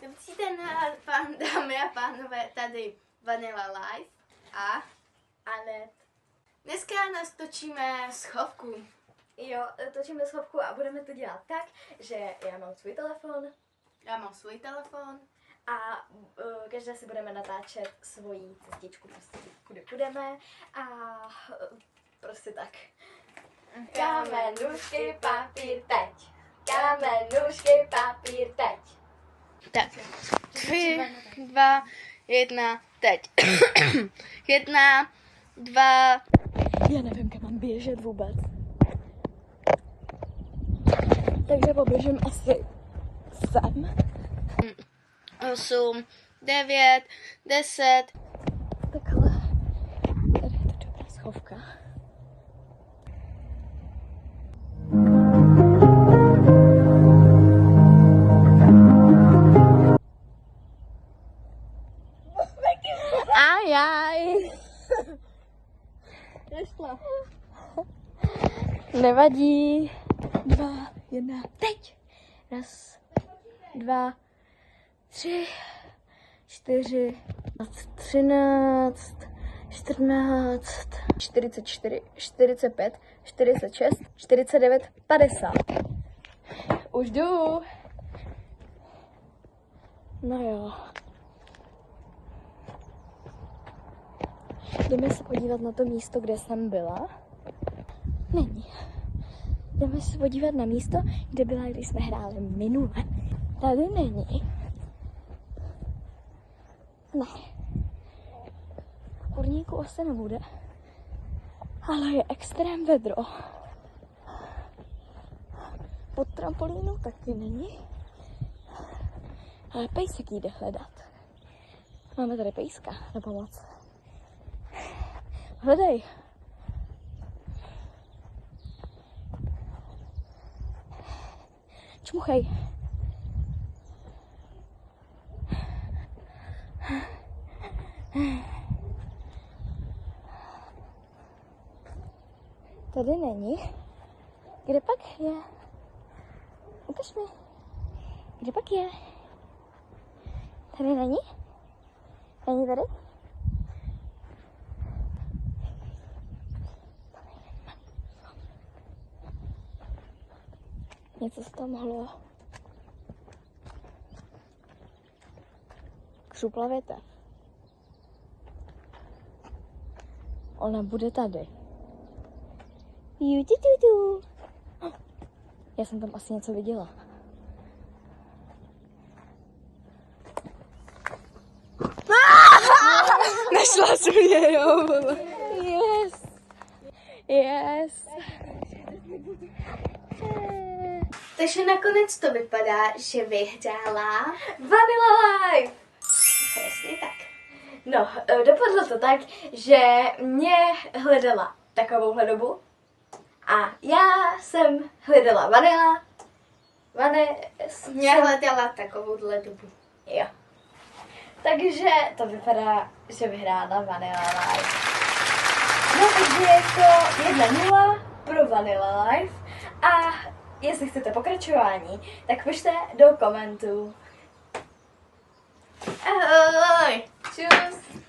Dobrý den, dámy a pánové, tady Vanilla Life a Anet. dneska nás točíme schovku. Jo, točíme schovku a budeme to dělat tak, že já mám svůj telefon Já mám svůj telefon. a každá si budeme natáčet svoji cestičku, prostě kudy půjdeme a prostě tak. Kámen, nůžky, papír, teď. Kámen, nůžky, papír, teď. Tak, 3, 2, 1, teď. 1, 2, Já nevím, kam mám běžet vůbec. Takže poběžím asi sem. 8, 9, 10. Takhle. Tady je to dobrá schovka. Ajaj. Nešla. Nevadí. 2, 1, teď. 1, 2, 3, 4, 13, 14, 44, 45, 46, 49, 50. Už jdu. No jo. Jdeme se podívat na to místo, kde jsem byla. Není. Jdeme se podívat na místo, kde byla, když jsme hráli minule. Tady není. Ne. V kurníku asi nebude. Ale je extrém vedro. Pod trampolínou taky není. Ale pejsek jde hledat. Máme tady pejska na pomoc. Hledej. Čmuchej. Tady není. Kde pak je? Ukaž mi. Kde pak je? Tady není? Není tady? Něco se tam mohlo. Křupla větev. Ona bude tady. Já jsem tam asi něco viděla. Našla jsem mě, jo. Yes. Yes. Takže nakonec to vypadá, že vyhrála Vanilla Life. přesně tak. No, dopadlo to tak, že mě hledala takovouhle dobu a já jsem hledala Vanilla. Mě hledala takovouhle dobu. Jo. Takže to vypadá, že vyhrála Vanilla Life. No, takže je to 1-0 pro Vanilla Life a jestli chcete pokračování, tak pište do komentů. Ahoj! Čus!